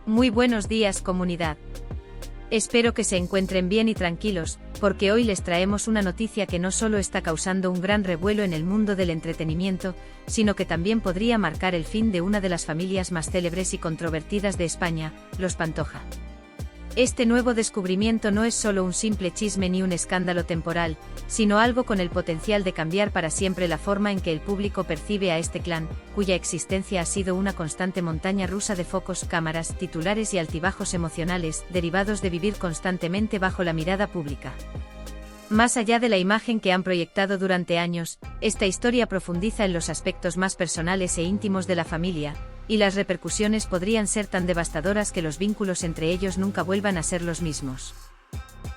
Muy buenos días, comunidad. Espero que se encuentren bien y tranquilos, porque hoy les traemos una noticia que no solo está causando un gran revuelo en el mundo del entretenimiento, sino que también podría marcar el fin de una de las familias más célebres y controvertidas de España, los Pantoja. Este nuevo descubrimiento no es solo un simple chisme ni un escándalo temporal, sino algo con el potencial de cambiar para siempre la forma en que el público percibe a este clan, cuya existencia ha sido una constante montaña rusa de focos, cámaras, titulares y altibajos emocionales, derivados de vivir constantemente bajo la mirada pública. Más allá de la imagen que han proyectado durante años, esta historia profundiza en los aspectos más personales e íntimos de la familia, y las repercusiones podrían ser tan devastadoras que los vínculos entre ellos nunca vuelvan a ser los mismos.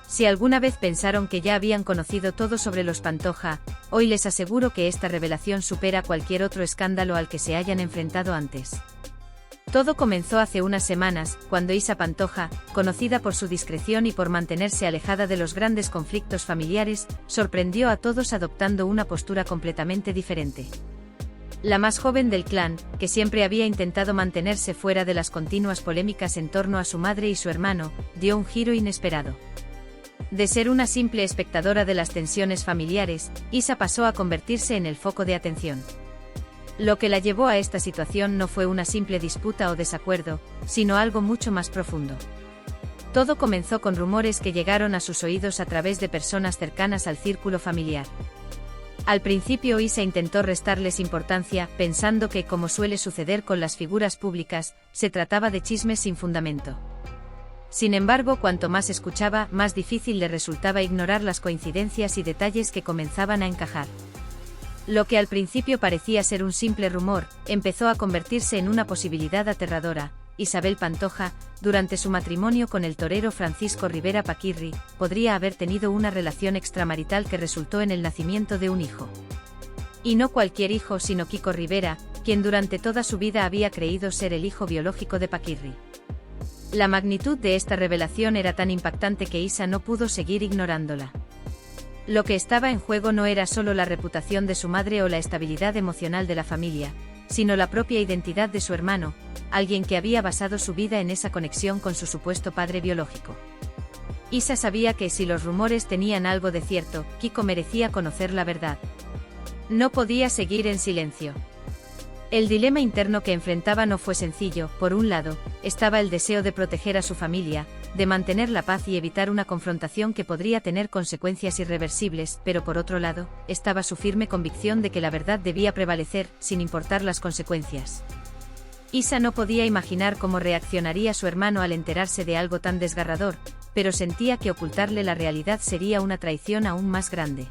Si alguna vez pensaron que ya habían conocido todo sobre los Pantoja, hoy les aseguro que esta revelación supera cualquier otro escándalo al que se hayan enfrentado antes. Todo comenzó hace unas semanas, cuando Isa Pantoja, conocida por su discreción y por mantenerse alejada de los grandes conflictos familiares, sorprendió a todos adoptando una postura completamente diferente. La más joven del clan, que siempre había intentado mantenerse fuera de las continuas polémicas en torno a su madre y su hermano, dio un giro inesperado. De ser una simple espectadora de las tensiones familiares, Isa pasó a convertirse en el foco de atención. Lo que la llevó a esta situación no fue una simple disputa o desacuerdo, sino algo mucho más profundo. Todo comenzó con rumores que llegaron a sus oídos a través de personas cercanas al círculo familiar. Al principio Isa intentó restarles importancia, pensando que, como suele suceder con las figuras públicas, se trataba de chismes sin fundamento. Sin embargo, cuanto más escuchaba, más difícil le resultaba ignorar las coincidencias y detalles que comenzaban a encajar. Lo que al principio parecía ser un simple rumor, empezó a convertirse en una posibilidad aterradora. Isabel Pantoja, durante su matrimonio con el torero Francisco Rivera Paquirri, podría haber tenido una relación extramarital que resultó en el nacimiento de un hijo. Y no cualquier hijo, sino Kiko Rivera, quien durante toda su vida había creído ser el hijo biológico de Paquirri. La magnitud de esta revelación era tan impactante que Isa no pudo seguir ignorándola. Lo que estaba en juego no era solo la reputación de su madre o la estabilidad emocional de la familia, sino la propia identidad de su hermano, alguien que había basado su vida en esa conexión con su supuesto padre biológico. Isa sabía que si los rumores tenían algo de cierto, Kiko merecía conocer la verdad. No podía seguir en silencio. El dilema interno que enfrentaba no fue sencillo. Por un lado, estaba el deseo de proteger a su familia, de mantener la paz y evitar una confrontación que podría tener consecuencias irreversibles, pero por otro lado, estaba su firme convicción de que la verdad debía prevalecer, sin importar las consecuencias. Isa no podía imaginar cómo reaccionaría su hermano al enterarse de algo tan desgarrador, pero sentía que ocultarle la realidad sería una traición aún más grande.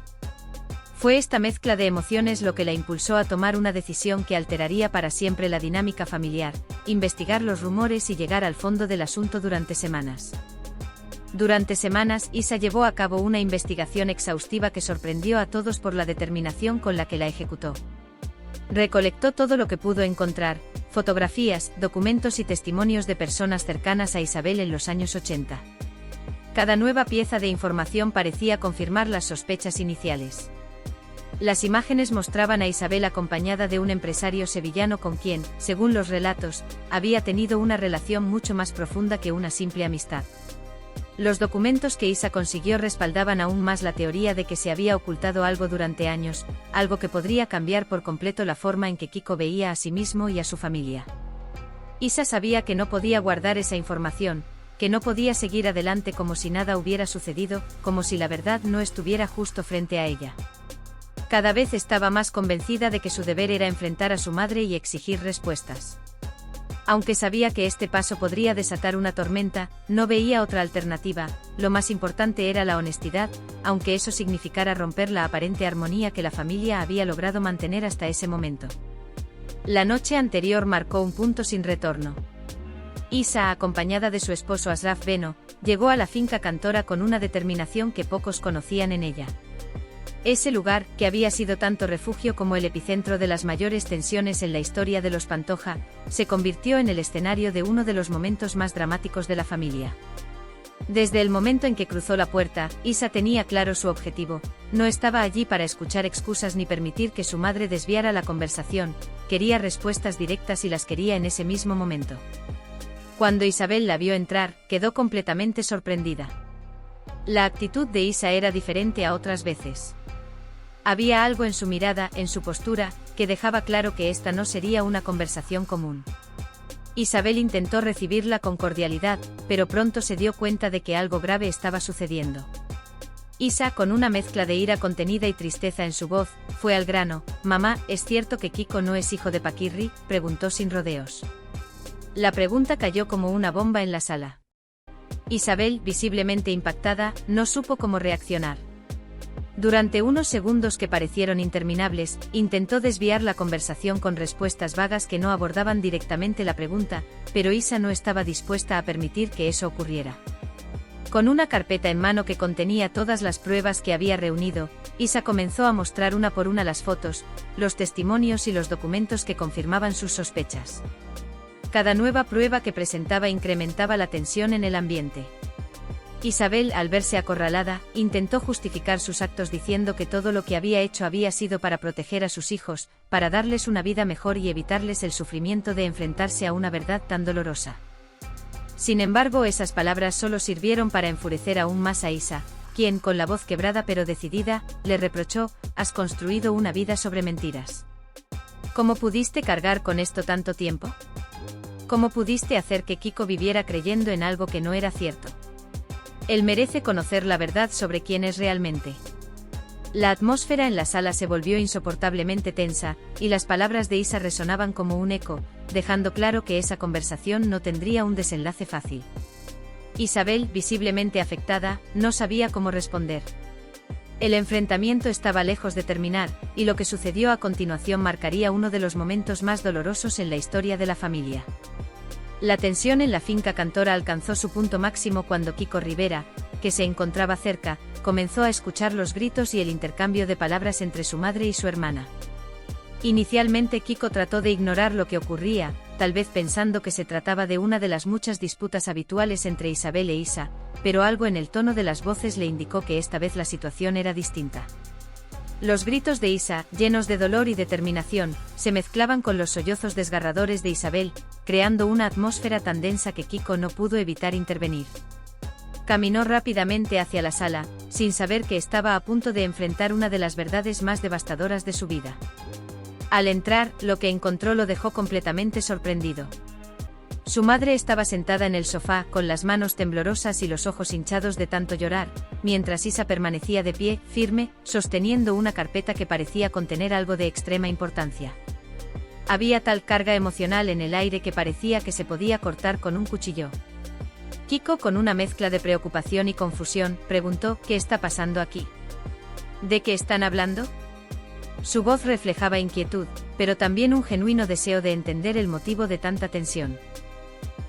Fue esta mezcla de emociones lo que la impulsó a tomar una decisión que alteraría para siempre la dinámica familiar: investigar los rumores y llegar al fondo del asunto durante semanas. Durante semanas, Isa llevó a cabo una investigación exhaustiva que sorprendió a todos por la determinación con la que la ejecutó. Recolectó todo lo que pudo encontrar: fotografías, documentos y testimonios de personas cercanas a Isabel en los años 80. Cada nueva pieza de información parecía confirmar las sospechas iniciales. Las imágenes mostraban a Isabel acompañada de un empresario sevillano con quien, según los relatos, había tenido una relación mucho más profunda que una simple amistad. Los documentos que Isa consiguió respaldaban aún más la teoría de que se había ocultado algo durante años, algo que podría cambiar por completo la forma en que Kiko veía a sí mismo y a su familia. Isa sabía que no podía guardar esa información, que no podía seguir adelante como si nada hubiera sucedido, como si la verdad no estuviera justo frente a ella. Cada vez estaba más convencida de que su deber era enfrentar a su madre y exigir respuestas. Aunque sabía que este paso podría desatar una tormenta, no veía otra alternativa. Lo más importante era la honestidad, aunque eso significara romper la aparente armonía que la familia había logrado mantener hasta ese momento. La noche anterior marcó un punto sin retorno. Isa, acompañada de su esposo Asraf Beno, llegó a la finca Cantora con una determinación que pocos conocían en ella. Ese lugar, que había sido tanto refugio como el epicentro de las mayores tensiones en la historia de los Pantoja, se convirtió en el escenario de uno de los momentos más dramáticos de la familia. Desde el momento en que cruzó la puerta, Isa tenía claro su objetivo: no estaba allí para escuchar excusas ni permitir que su madre desviara la conversación, quería respuestas directas y las quería en ese mismo momento. Cuando Isabel la vio entrar, quedó completamente sorprendida. La actitud de Isa era diferente a otras veces. Había algo en su mirada, en su postura, que dejaba claro que esta no sería una conversación común. Isabel intentó recibirla con cordialidad, pero pronto se dio cuenta de que algo grave estaba sucediendo. Isa, con una mezcla de ira contenida y tristeza en su voz, fue al grano. «Mamá, ¿es cierto que Kiko no es hijo de Paquirri?», preguntó sin rodeos. La pregunta cayó como una bomba en la sala. Isabel, visiblemente impactada, no supo cómo reaccionar. Durante unos segundos que parecieron interminables, intentó desviar la conversación con respuestas vagas que no abordaban directamente la pregunta, pero Isa no estaba dispuesta a permitir que eso ocurriera. Con una carpeta en mano que contenía todas las pruebas que había reunido, Isa comenzó a mostrar una por una las fotos, los testimonios y los documentos que confirmaban sus sospechas. Cada nueva prueba que presentaba incrementaba la tensión en el ambiente. Isabel, al verse acorralada, intentó justificar sus actos diciendo que todo lo que había hecho había sido para proteger a sus hijos, para darles una vida mejor y evitarles el sufrimiento de enfrentarse a una verdad tan dolorosa. Sin embargo, esas palabras solo sirvieron para enfurecer aún más a Isa, quien, con la voz quebrada pero decidida, le reprochó: «Has construido una vida sobre mentiras. ¿Cómo pudiste cargar con esto tanto tiempo? ¿Cómo pudiste hacer que Kiko viviera creyendo en algo que no era cierto? Él merece conocer la verdad sobre quién es realmente». La atmósfera en la sala se volvió insoportablemente tensa, y las palabras de Isa resonaban como un eco, dejando claro que esa conversación no tendría un desenlace fácil. Isabel, visiblemente afectada, no sabía cómo responder. El enfrentamiento estaba lejos de terminar, y lo que sucedió a continuación marcaría uno de los momentos más dolorosos en la historia de la familia. La tensión en la finca Cantora alcanzó su punto máximo cuando Kiko Rivera, que se encontraba cerca, comenzó a escuchar los gritos y el intercambio de palabras entre su madre y su hermana. Inicialmente Kiko trató de ignorar lo que ocurría, tal vez pensando que se trataba de una de las muchas disputas habituales entre Isabel e Isa, pero algo en el tono de las voces le indicó que esta vez la situación era distinta. Los gritos de Isa, llenos de dolor y determinación, se mezclaban con los sollozos desgarradores de Isabel, creando una atmósfera tan densa que Kiko no pudo evitar intervenir. Caminó rápidamente hacia la sala, sin saber que estaba a punto de enfrentar una de las verdades más devastadoras de su vida. Al entrar, lo que encontró lo dejó completamente sorprendido. Su madre estaba sentada en el sofá, con las manos temblorosas y los ojos hinchados de tanto llorar, mientras Isa permanecía de pie, firme, sosteniendo una carpeta que parecía contener algo de extrema importancia. Había tal carga emocional en el aire que parecía que se podía cortar con un cuchillo. Kiko, con una mezcla de preocupación y confusión, preguntó: «¿Qué está pasando aquí? ¿De qué están hablando?». Su voz reflejaba inquietud, pero también un genuino deseo de entender el motivo de tanta tensión.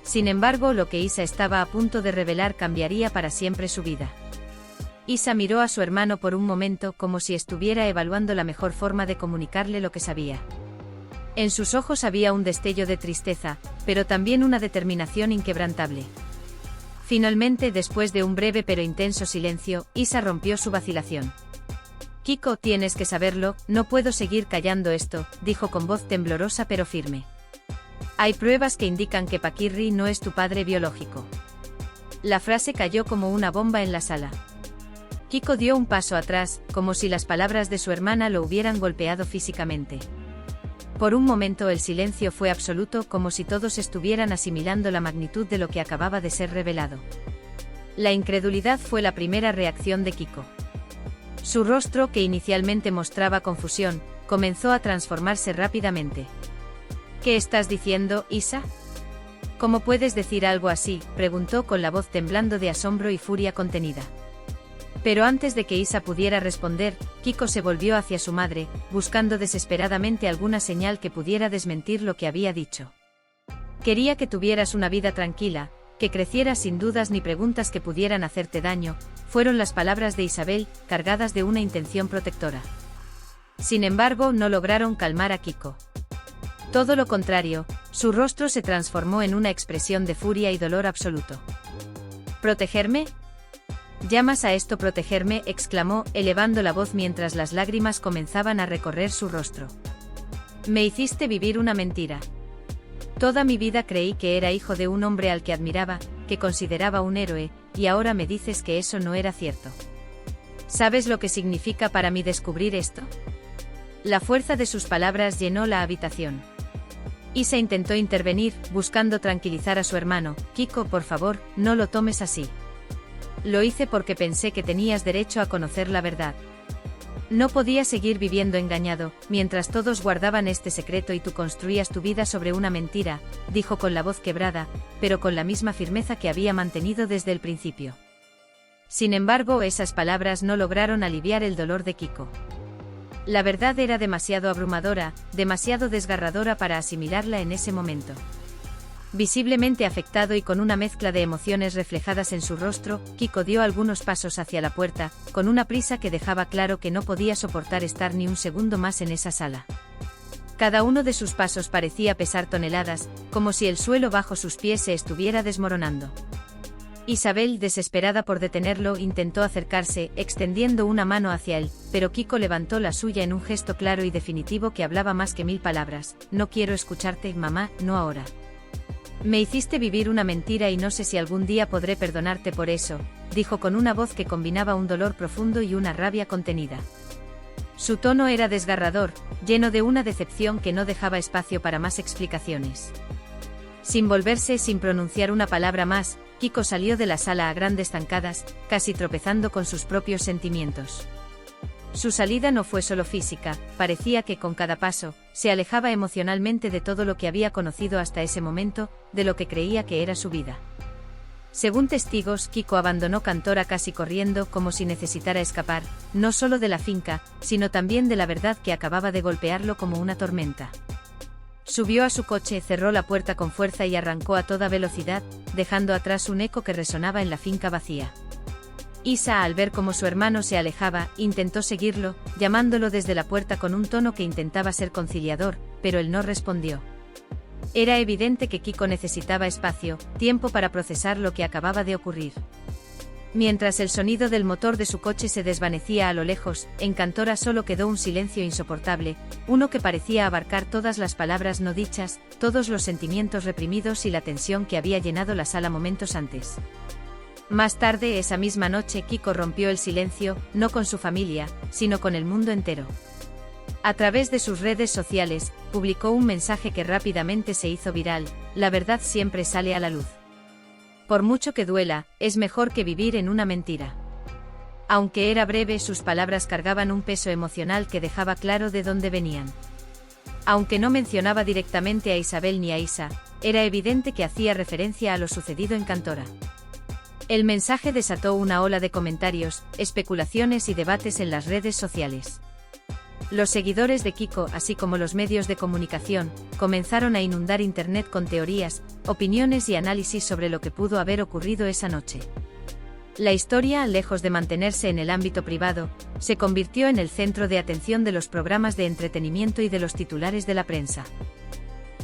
Sin embargo, lo que Isa estaba a punto de revelar cambiaría para siempre su vida. Isa miró a su hermano por un momento como si estuviera evaluando la mejor forma de comunicarle lo que sabía. En sus ojos había un destello de tristeza, pero también una determinación inquebrantable. Finalmente, después de un breve pero intenso silencio, Isa rompió su vacilación. «Kiko, tienes que saberlo, no puedo seguir callando esto», dijo con voz temblorosa pero firme. «Hay pruebas que indican que Paquirri no es tu padre biológico». La frase cayó como una bomba en la sala. Kiko dio un paso atrás, como si las palabras de su hermana lo hubieran golpeado físicamente. Por un momento el silencio fue absoluto, como si todos estuvieran asimilando la magnitud de lo que acababa de ser revelado. La incredulidad fue la primera reacción de Kiko. Su rostro, que inicialmente mostraba confusión, comenzó a transformarse rápidamente. «¿Qué estás diciendo, Isa? ¿Cómo puedes decir algo así?», preguntó con la voz temblando de asombro y furia contenida. Pero antes de que Isa pudiera responder, Kiko se volvió hacia su madre, buscando desesperadamente alguna señal que pudiera desmentir lo que había dicho. «Quería que tuvieras una vida tranquila, que crecieras sin dudas ni preguntas que pudieran hacerte daño», fueron las palabras de Isabel, cargadas de una intención protectora. Sin embargo, no lograron calmar a Kiko. Todo lo contrario, su rostro se transformó en una expresión de furia y dolor absoluto. «¿Protegerme? ¿Llamas a esto protegerme?», exclamó, elevando la voz mientras las lágrimas comenzaban a recorrer su rostro. «Me hiciste vivir una mentira. Toda mi vida creí que era hijo de un hombre al que admiraba, que consideraba un héroe, y ahora me dices que eso no era cierto. ¿Sabes lo que significa para mí descubrir esto? La fuerza de sus palabras llenó la habitación. Isa intentó intervenir, buscando tranquilizar a su hermano. Kiko, por favor, no lo tomes así. Lo hice porque pensé que tenías derecho a conocer la verdad. No podía seguir viviendo engañado, mientras todos guardaban este secreto y tú construías tu vida sobre una mentira, dijo con la voz quebrada, pero con la misma firmeza que había mantenido desde el principio. Sin embargo, esas palabras no lograron aliviar el dolor de Kiko. La verdad era demasiado abrumadora, demasiado desgarradora para asimilarla en ese momento. Visiblemente afectado y con una mezcla de emociones reflejadas en su rostro, Kiko dio algunos pasos hacia la puerta, con una prisa que dejaba claro que no podía soportar estar ni un segundo más en esa sala. Cada uno de sus pasos parecía pesar toneladas, como si el suelo bajo sus pies se estuviera desmoronando. Isabel, desesperada por detenerlo, intentó acercarse, extendiendo una mano hacia él, pero Kiko levantó la suya en un gesto claro y definitivo que hablaba más que 1000 palabras. No quiero escucharte, mamá, no ahora. Me hiciste vivir una mentira y no sé si algún día podré perdonarte por eso, dijo con una voz que combinaba un dolor profundo y una rabia contenida. Su tono era desgarrador, lleno de una decepción que no dejaba espacio para más explicaciones. Sin volverse, sin pronunciar una palabra más, Kiko salió de la sala a grandes zancadas, casi tropezando con sus propios sentimientos. Su salida no fue solo física, parecía que con cada paso, se alejaba emocionalmente de todo lo que había conocido hasta ese momento, de lo que creía que era su vida. Según testigos, Kiko abandonó Cantora casi corriendo, como si necesitara escapar, no solo de la finca, sino también de la verdad que acababa de golpearlo como una tormenta. Subió a su coche, cerró la puerta con fuerza y arrancó a toda velocidad, dejando atrás un eco que resonaba en la finca vacía. Isa, al ver cómo su hermano se alejaba, intentó seguirlo, llamándolo desde la puerta con un tono que intentaba ser conciliador, pero él no respondió. Era evidente que Kiko necesitaba espacio, tiempo para procesar lo que acababa de ocurrir. Mientras el sonido del motor de su coche se desvanecía a lo lejos, en Cantora solo quedó un silencio insoportable, uno que parecía abarcar todas las palabras no dichas, todos los sentimientos reprimidos y la tensión que había llenado la sala momentos antes. Más tarde esa misma noche Kiko rompió el silencio, no con su familia, sino con el mundo entero. A través de sus redes sociales, publicó un mensaje que rápidamente se hizo viral: la verdad siempre sale a la luz. Por mucho que duela, es mejor que vivir en una mentira. Aunque era breve, sus palabras cargaban un peso emocional que dejaba claro de dónde venían. Aunque no mencionaba directamente a Isabel ni a Isa, era evidente que hacía referencia a lo sucedido en Cantora. El mensaje desató una ola de comentarios, especulaciones y debates en las redes sociales. Los seguidores de Kiko, así como los medios de comunicación, comenzaron a inundar Internet con teorías, opiniones y análisis sobre lo que pudo haber ocurrido esa noche. La historia, lejos de mantenerse en el ámbito privado, se convirtió en el centro de atención de los programas de entretenimiento y de los titulares de la prensa.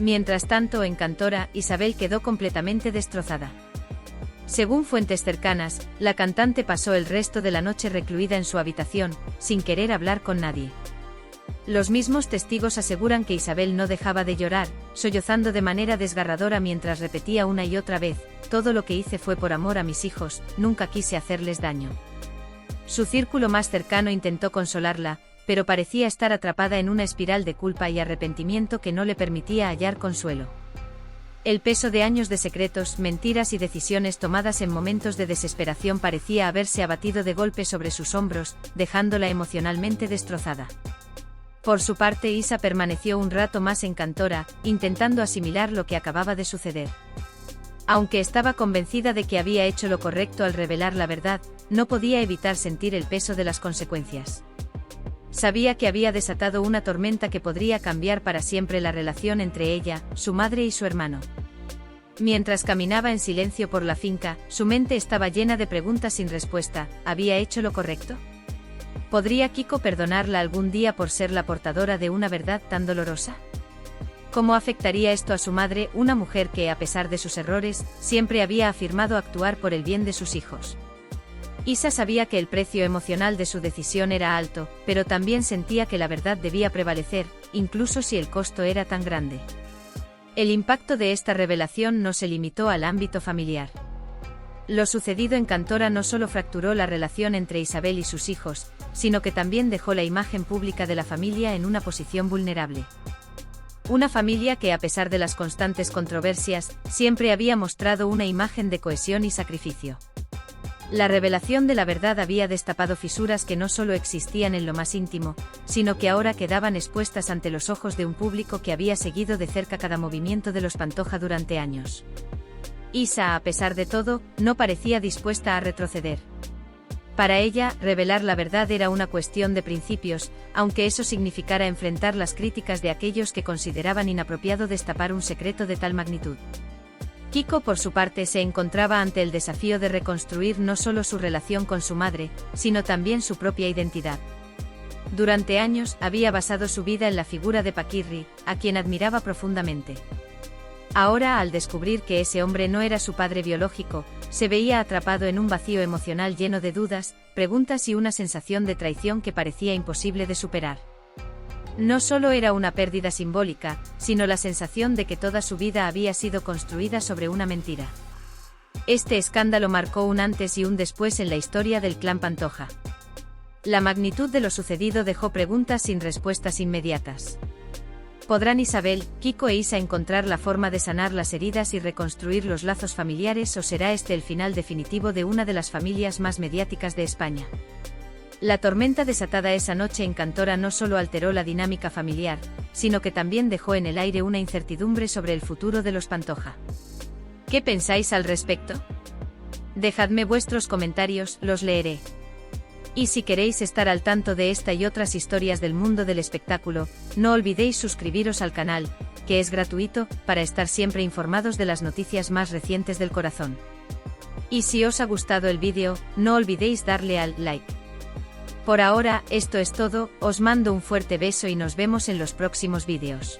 Mientras tanto, en Cantora, Isabel quedó completamente destrozada. Según fuentes cercanas, la cantante pasó el resto de la noche recluida en su habitación, sin querer hablar con nadie. Los mismos testigos aseguran que Isabel no dejaba de llorar, sollozando de manera desgarradora mientras repetía una y otra vez: todo lo que hice fue por amor a mis hijos, nunca quise hacerles daño. Su círculo más cercano intentó consolarla, pero parecía estar atrapada en una espiral de culpa y arrepentimiento que no le permitía hallar consuelo. El peso de años de secretos, mentiras y decisiones tomadas en momentos de desesperación parecía haberse abatido de golpe sobre sus hombros, dejándola emocionalmente destrozada. Por su parte, Isa permaneció un rato más en Cantora, intentando asimilar lo que acababa de suceder. Aunque estaba convencida de que había hecho lo correcto al revelar la verdad, no podía evitar sentir el peso de las consecuencias. Sabía que había desatado una tormenta que podría cambiar para siempre la relación entre ella, su madre y su hermano. Mientras caminaba en silencio por la finca, su mente estaba llena de preguntas sin respuesta. ¿Había hecho lo correcto? ¿Podría Kiko perdonarla algún día por ser la portadora de una verdad tan dolorosa? ¿Cómo afectaría esto a su madre, una mujer que, a pesar de sus errores, siempre había afirmado actuar por el bien de sus hijos? Isa sabía que el precio emocional de su decisión era alto, pero también sentía que la verdad debía prevalecer, incluso si el costo era tan grande. El impacto de esta revelación no se limitó al ámbito familiar. Lo sucedido en Cantora no solo fracturó la relación entre Isabel y sus hijos, sino que también dejó la imagen pública de la familia en una posición vulnerable. Una familia que, a pesar de las constantes controversias, siempre había mostrado una imagen de cohesión y sacrificio. La revelación de la verdad había destapado fisuras que no solo existían en lo más íntimo, sino que ahora quedaban expuestas ante los ojos de un público que había seguido de cerca cada movimiento de los Pantoja durante años. Isa, a pesar de todo, no parecía dispuesta a retroceder. Para ella, revelar la verdad era una cuestión de principios, aunque eso significara enfrentar las críticas de aquellos que consideraban inapropiado destapar un secreto de tal magnitud. Kiko, por su parte, se encontraba ante el desafío de reconstruir no solo su relación con su madre, sino también su propia identidad. Durante años, había basado su vida en la figura de Paquirri, a quien admiraba profundamente. Ahora, al descubrir que ese hombre no era su padre biológico, se veía atrapado en un vacío emocional lleno de dudas, preguntas y una sensación de traición que parecía imposible de superar. No solo era una pérdida simbólica, sino la sensación de que toda su vida había sido construida sobre una mentira. Este escándalo marcó un antes y un después en la historia del clan Pantoja. La magnitud de lo sucedido dejó preguntas sin respuestas inmediatas. ¿Podrán Isabel, Kiko e Isa encontrar la forma de sanar las heridas y reconstruir los lazos familiares, o será este el final definitivo de una de las familias más mediáticas de España? La tormenta desatada esa noche en Cantora no solo alteró la dinámica familiar, sino que también dejó en el aire una incertidumbre sobre el futuro de los Pantoja. ¿Qué pensáis al respecto? Dejadme vuestros comentarios, los leeré. Y si queréis estar al tanto de esta y otras historias del mundo del espectáculo, no olvidéis suscribiros al canal, que es gratuito, para estar siempre informados de las noticias más recientes del corazón. Y si os ha gustado el vídeo, no olvidéis darle al like. Por ahora, esto es todo, os mando un fuerte beso y nos vemos en los próximos vídeos.